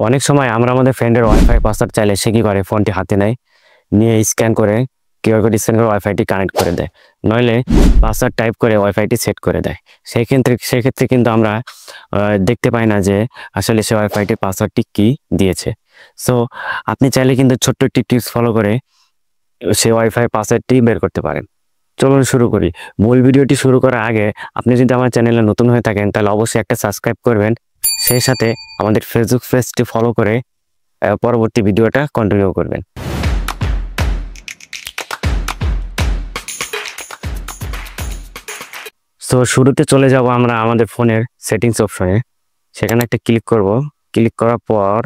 অনেক সময় আমরা আমাদের ফ্রেন্ডের ওয়াইফাই পাসওয়ার্ড চাইলে সে কি করে, ফোনটি হাতে নেয়, নিয়ে স্ক্যান করে কিউআর কোড স্ক্যান করে ওয়াইফাইটি কানেক্ট করে দেয়, নইলে পাসওয়ার্ড টাইপ করে ওয়াইফাইটি সেট করে দেয়। সেক্ষেত্রে কিন্তু আমরা দেখতে পাই না যে আসলে সে ওয়াইফাইটির পাসওয়ার্ডটি কি দিয়েছে। সো আপনি চাইলে কিন্তু ছোট্ট একটি টিপস ফলো করে সে ওয়াইফাই পাসওয়ার্ডটি বের করতে পারেন। চলুন শুরু করি। মূল ভিডিওটি শুরু করার আগে আপনি যদি আমার চ্যানেলে নতুন হয়ে থাকেন তাহলে অবশ্যই একটা সাবস্ক্রাইব করবেন, সেই সাথে আমাদের ফেসবুক পেজটি ফলো করে পরবর্তী ভিডিওটা কন্টিনিউ করবেন। সো শুরুতে চলে যাব আমরা আমাদের ফোনের সেটিংস অপশনে। সেখানে একটা ক্লিক করব। ক্লিক করার পর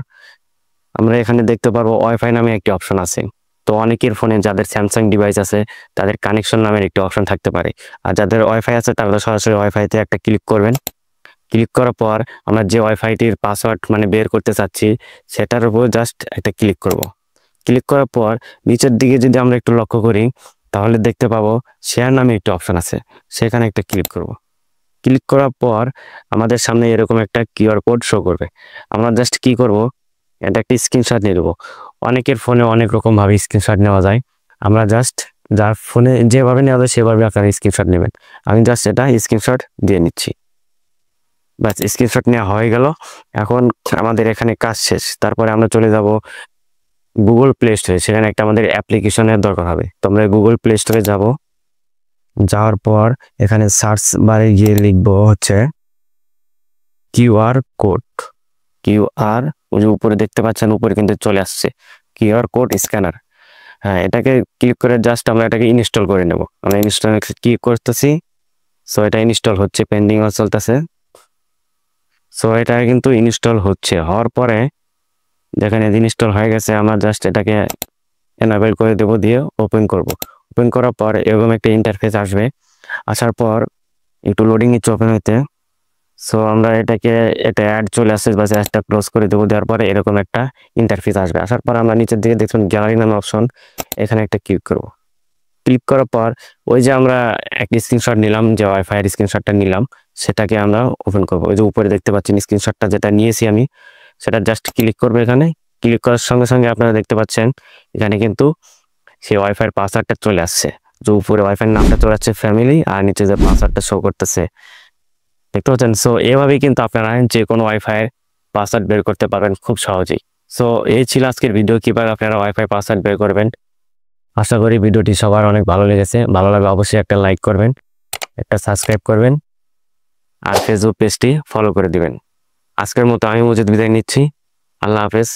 আমরা এখানে দেখতে পারবো ওয়াইফাই নামে একটি অপশন আছে। তো অনেকের ফোনে যাদের স্যামসাং ডিভাইস আছে তাদের কানেকশন নামের একটি অপশন থাকতে পারে, আর যাদের ওয়াইফাই আছে তারা সরাসরি ওয়াইফাইতে একটা ক্লিক করবেন। ক্লিক করার পর আমরা যে ওয়াইফাইটির পাসওয়ার্ড বের করতে চাচ্ছি সেটার উপর জাস্ট একটা ক্লিক করব। ক্লিক করার পর নিচের দিকে যদি আমরা একটু লক্ষ্য করি তাহলে দেখতে পাবো শেয়ার নামে একটি অপশন আছে, সেখানে একটা ক্লিক করব। ক্লিক করার পর আমাদের সামনে এরকম একটা কিউআর কোড শো করবে। আমরা জাস্ট কি করব, এটা একটা স্ক্রিনশট নিয়ে নেবো। অনেকের ফোনে অনেক রকমভাবে স্ক্রিনশট নেওয়া যায়, আমরা জাস্ট যার ফোনে যেভাবে নেওয়া যায় সেভাবে আপনারা স্ক্রিনশট নেবেন। আমি জাস্ট এটা স্ক্রিনশট দিয়ে নিচ্ছি। বাস স্ক্রিনশট নেওয়া হয়ে গেল। এখন আমাদের এখানে কাজ শেষ। তারপরে আমরা চলে যাব গুগল প্লে স্টোরে। সেখানে একটা আমাদের অ্যাপ্লিকেশনের দরকার হবে। তো আমরা গুগল প্লে স্টোরে যাব। যাওয়ার পর এখানে সার্চ বারে গিয়ে লিখবো হচ্ছে কিউআর কোড। কিউআর, ওই যে উপরে দেখতে পাচ্ছেন, উপরে কিন্তু চলে আসছে কিউআর কোড স্ক্যানার। হ্যাঁ, এটাকে ক্লিক করে জাস্ট আমরা এটাকে ইনস্টল করে নেব। আমরা ইনস্টল ক্লিক করতেছি। সো এটা ইনস্টল হচ্ছে, পেন্ডিং চলতেছে। সো এটা কিন্তু ইনস্টল হচ্ছে। হওয়ার পরে দেখেন ইনস্টল হয়ে গেছে। আমরা জাস্ট এটাকে এনাবেল করে দেব, দিয়ে ওপেন করব। ওপেন করার পর এরকম একটা ইন্টারফেস আসবে। আসার পর একটু লোডিং নিচ্ছে ওপেন হইতে। সো আমরা এটা অ্যাড চলে আসছে, বাস অ্যাডটা ক্লোজ করে দেবো। দেওয়ার পরে এরকম একটা ইন্টারফেস আসবে। আসার পর আমরা নিচের দিকে দেখুন গ্যালারি নামে অপশন, এখানে একটা ক্লিক করব। ক্লিক করার পর ওই যে আমরা একটা স্ক্রিনশট নিলাম, যে ওয়াইফাইয়ের স্ক্রিনশটটা নিলাম, সেটাকে আমরা ওপেন করব। ওই যে উপরে দেখতে পাচ্ছেন স্ক্রিনশটটা যেটা নিয়েছি আমি, সেটা জাস্ট ক্লিক করবো। এখানে ক্লিক করার সঙ্গে সঙ্গে আপনারা দেখতে পাচ্ছেন এখানে কিন্তু সেই ওয়াইফাইয়ের পাসওয়ার্ডটা চলে আসছে। যে উপরে ওয়াইফাইয়ের নামটা চলে আসছে ফ্যামিলি, আর নিচে যে পাসওয়ার্ডটা শো করতেছে দেখতে পাচ্ছেন। সো এভাবেই কিন্তু আপনারা যে কোনো ওয়াইফাইয়ের পাসওয়ার্ড বের করতে পারবেন খুব সহজেই। সো এই ছিল আজকের ভিডিও, কিভাবে আপনারা ওয়াইফাই পাসওয়ার্ড বের করবেন। আশা করি ভিডিওটি সবার অনেক ভালো লেগেছে। ভালো লাগলে অবশ্যই একটা লাইক করবেন, একটা সাবস্ক্রাইব করবেন, আর ফেসবুক পেজটি ফলো করে দিবেন। আজকের মতো আমি মজিদ বিদায় নিচ্ছি। আল্লাহ হাফেজ।